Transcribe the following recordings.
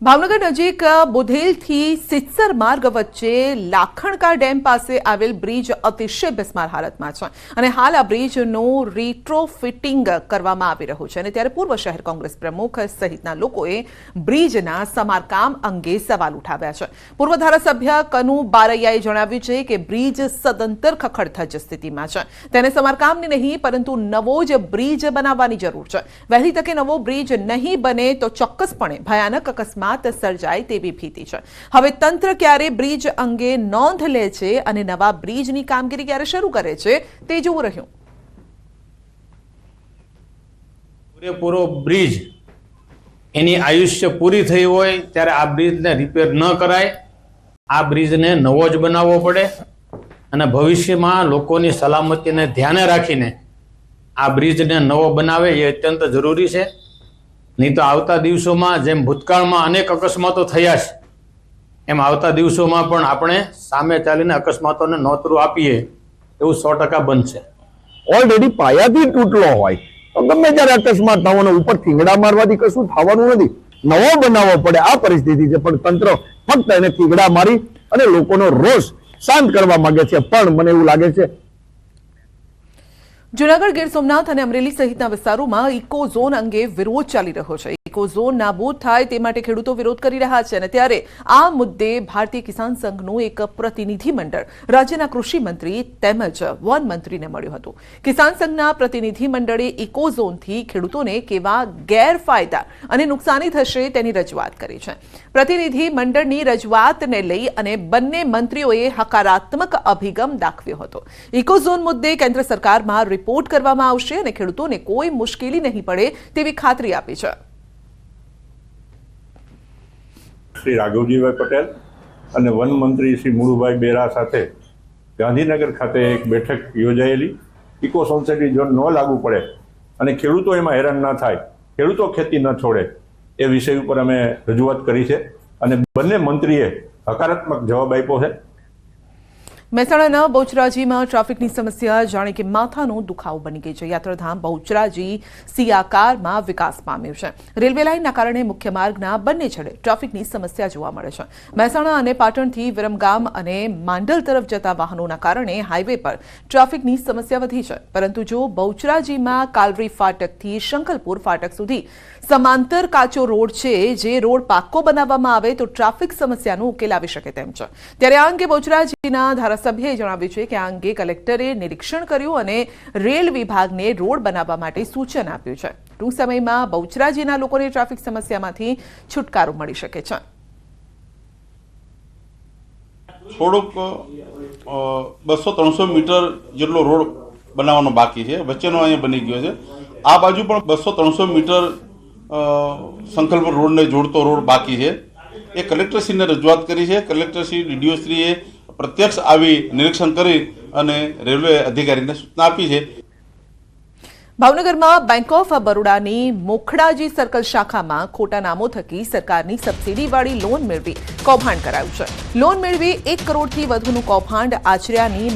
ભાવનગર નજીક બોધેલથી સિત્સર માર્ગ વચ્ચે લાખણકા ડેમ પાસે આવેલ બ્રિજ અતિશય બિસ્માર હાલતમાં છે અને હાલ આ બ્રિજનું રીટ્રોફિટિંગ કરવામાં આવી રહ્યું છે અને ત્યારે પૂર્વ શહેર કોંગ્રેસ પ્રમુખ સહિતના લોકોએ બ્રિજના સમારકામ અંગે સવાલ ઉઠાવ્યા છે। પૂર્વ ધારાસભ્ય કનુ બારૈયાએ જણાવ્યું છે કે બ્રિજ સદંતર ખખડધજ સ્થિતિમાં છે, તેને સમારકામની નહીં પરંતુ નવો જ બ્રિજ બનાવવાની જરૂર છે। વહેલી તકે નવો બ્રિજ નહીં બને તો ચોક્કસપણે ભયાનક અકસ્માત સર્જાય તેવી ભીતિ છે। હવે તંત્ર ક્યારે બ્રિજ અંગે નોંધ લે છે અને નવા બ્રિજની કામગીરી ક્યારે શરૂ કરે છે તે જોવું રહ્યું। પૂરેપૂરો બ્રિજ એની આયુષ્ય પૂરી થઈ હોય ત્યારે આ બ્રિજને રિપેર ન કરાય, આ બ્રિજને નવો જ બનાવવો પડે અને ભવિષ્યમાં લોકોની સલામતીને ધ્યાને રાખીને આ બ્રિજને નવો બનાવે એ અત્યંત જરૂરી છે। નહીં તો આવતા દિવસોમાં જેમ ભૂતકાળમાં અનેક અકસ્માતો થયા છે એમ આવતા દિવસોમાં પણ આપણે સામે ચાલીને અકસ્માતોને નોતરું આપીએ એવું 100% બનશે। ઓલરેડી પાયાથી તૂટલો હોય તો ગમે ત્યારે અકસ્માત થવાનો, ઉપર થીંગડા મારવાથી કશું થવાનું નથી, નવો બનાવવો પડે આ પરિસ્થિતિ છે। પણ તંત્ર ફક્ત એને થીંગડા મારી અને લોકોનો રોષ શાંત કરવા માંગે છે। પણ મને એવું લાગે છે જૂનાગઢ, ગીર સોમનાથ અને અમરેલી સહિતના વિસ્તારોમાં ઇકો ઝોન અંગે વિરોધ ચાલી રહ્યો છે। ઇકો ઝોન નાબૂદ થાય તે માટે ખેડૂતો વિરોધ કરી રહ્યા છે અને ત્યારે આ મુદ્દે ભારતીય કિસાન સંઘનું એક પ્રતિનિધિ મંડળ રાજ્યના કૃષિ મંત્રી તેમજ વન મંત્રીને મળ્યું હતું। કિસાન સંઘના પ્રતિનિધિ મંડળે ઇકો ઝોનથી ખેડૂતોને કેવા ગેરફાયદા અને નુકસાની થશે તેની રજૂઆત કરી છે। પ્રતિનિધિ મંડળની રજૂઆતને લઈ અને બંને મંત્રીઓએ હકારાત્મક અભિગમ દાખવ્યો હતો। ઇકો ઝોન મુદ્દે કેન્દ્ર સરકારમાં રિપોર્ટ કરવામાં આવશે અને ખેડૂતોને કોઈ મુશ્કેલી નહીં પડે તેવી ખાતરી આપી છે। શ્રી રાઘવજીભાઈ પટેલ અને વન મંત્રી શ્રી મુળુભાઈ બેરા સાથે ગાંધીનગર ખાતે એક બેઠક યોજાયેલી। ઇકો સોસાયટી ઝોન ન લાગુ પડે અને ખેડૂતો એમાં હેરાન ન થાય, ખેડૂતો ખેતી ન છોડે એ વિષય ઉપર અમે રજૂઆત કરી છે અને બંને મંત્રીએ હકારાત્મક જવાબ આપ્યો છે। મહેસાણાના બહુચરાજીમાં ટ્રાફિકની સમસ્યા જાણે કે માથાનો દુખાવો બની ગઈ છે। યાત્રાધામ બહુચરાજી સિયાકારમાં વિકાસ પામ્યું છે। રેલવે લાઇનના કારણે મુખ્ય માર્ગના બંને છેડે ટ્રાફિકની સમસ્યા જોવા મળે છે। મહેસાણા અને પાટણથી વિરમગામ અને માંડલ તરફ જતા વાહનોના કારણે હાઈવે પર ટ્રાફિકની સમસ્યા વધી છે, પરંતુ જો બહુચરાજીમાં કાલરી ફાટકથી શંખલપુર ફાટક સુધી સમાંતર કાચો રોડ છે, જે રોડ પાક્કો બનાવવામાં આવે તો ટ્રાફિક સમસ્યાનો ઉકેલ આવી શકે તેમ છે। ત્યારે આ અંગે બહુચરાજીના ધારાસભ્યએ જણાવ્યું છે કે આ અંગે કલેક્ટરે નિરીક્ષણ કર્યું અને રેલ વિભાગને રોડ બનાવવા માટે સૂચન આપ્યું છે। ટૂંક સમયમાં બહુચરાજીના લોકોને ટ્રાફિક સમસ્યામાંથી છુટકારો મળી શકે છે। થોડોક 200-300 મીટર જેટલો રોડ બનાવવાનો બાકી છે, વચ્ચેનો અહીંયા બની ગયો છે। આ બાજુ પણ 200-300 મીટર શંખલપુર રોડને જોડતો રોડ બાકી છે। એ કલેક્ટરશ્રીને રજૂઆત કરી છે। કલેક્ટરશ્રી, ડીડીઓશ્રીએ પ્રત્યક્ષ આવી નિરીક્ષણ કરી અને રેલવે અધિકારીને સૂચના આપી છે। ભાવનગરમાં બેંક ઓફ બરોડાની મોખડાજી સર્કલ શાખામાં ખોટા નામો થકી સરકારની સબસિડીવાળી લોન મેળવી કૌભાંડ કરાયું છે। લોન મેળવી 1 કરોડથી વધુનું કૌભાંડ આચર્યાની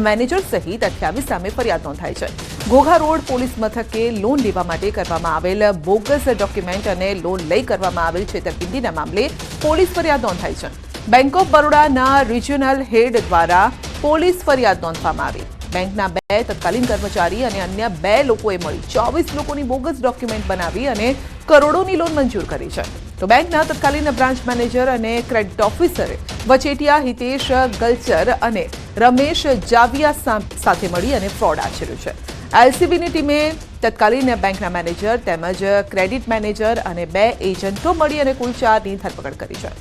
મેનેજર સહિત 28 સામે ફરિયાદ નોંધાઈ છે। ઘોઘા રોડ પોલીસ મથકે લોન લેવા માટે કરવામાં આવેલ બોગસ ડોક્યુમેન્ટ અને લોન લઈ કરવામાં આવેલ છેતરપિંડીના મામલે પોલીસ ફરિયાદ નોંધાઈ છે। બેંક ઓફ બરોડાના રિજિયોનલ હેડ દ્વારા પોલીસ ફરિયાદ નોંધવામાં આવી। બેંકના 2 તત્કાલીન કર્મચારી અને અન્ય 2 લોકોએ મળી 24 લોકોની બોગસ ડોક્યુમેન્ટ બનાવી અને કરોડોની લોન મંજૂર કરી છે। તો બેંકના તત્કાલીન બ્રાન્ચ મેનેજર અને ક્રેડિટ ઓફિસરે વચેટિયા હિતેશ ગલચર અને રમેશ જાવિયા સાથે મળી અને ફ્રોડ આચર્યું છે। એલસીબીની ટીમે તત્કાલીન બેંકના મેનેજર તેમજ ક્રેડિટ મેનેજર અને 2 એજન્ટો મળી અને કુલ 4ની ધરપકડ કરી છે।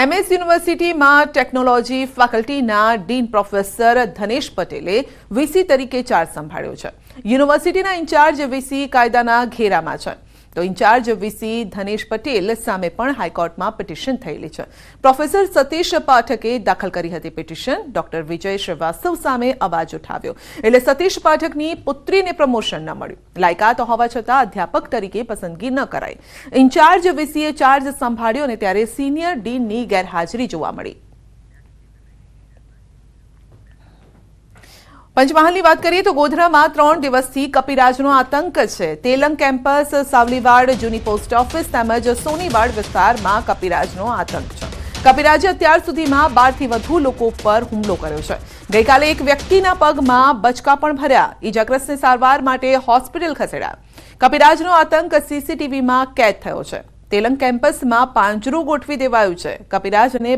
એમએસ યુનિવર્સિટીમાં ટેકનોલોજી ફેકલ્ટીના ડીન પ્રોફેસર ધનેશ પટેલે વીસી તરીકે ચાર્જ સંભાળ્યો છે। યુનિવર્સિટીના ઇન્ચાર્જ વીસી કાયદાના ઘેરામાં છે, તો ઇન્ચાર્જ વીસી ધનેશ પટેલ સામે પણ હાઈકોર્ટમાં પિટિશન થયેલી છે। પ્રોફેસર સતીશ પાઠકે દાખલ કરી હતી પિટિશન। ડોક્ટર વિજય શ્રીવાસ્તવ સામે અવાજ ઉઠાવ્યો એટલે સતીશ પાઠકની પુત્રીને પ્રમોશન ન મળ્યું। લાયકાત હોવા છતાં અધ્યાપક તરીકે પસંદગી ન કરાઈ। ઇન્ચાર્જ વીસીએ ચાર્જ સંભાળ્યો અને ત્યારે સિનિયર ડીનની ગેરહાજરી જોવા મળી। પંચમહાલની વાત કરીએ તો ગોધરામાં 3 દિવસથી કપિરાજનો આતંક છે. તેલંગ કેમ્પસ, સાવલીવાડ, જૂની પોસ્ટ ઓફિસ તેમજ સોનીવાડ વિસ્તારમાં કપિરાજનો આતંક છે. કપિરાજે અત્યાર સુધીમાં 12 થી વધુ લોકો પર હુમલો કર્યો છે. ગઈકાલે એક વ્યક્તિના પગમાં બચકા પણ ભર્યા. ઈજાગ્રસ્તને સારવાર માટે હોસ્પિટલ ખસેડાયા. કપિરાજનો આતંક સીસીટીવીમાં કેદ થયો છે. તેલંગ કેમ્પસમાં પાંજરું ગોઠવી દેવાયું છે. કપિરાજને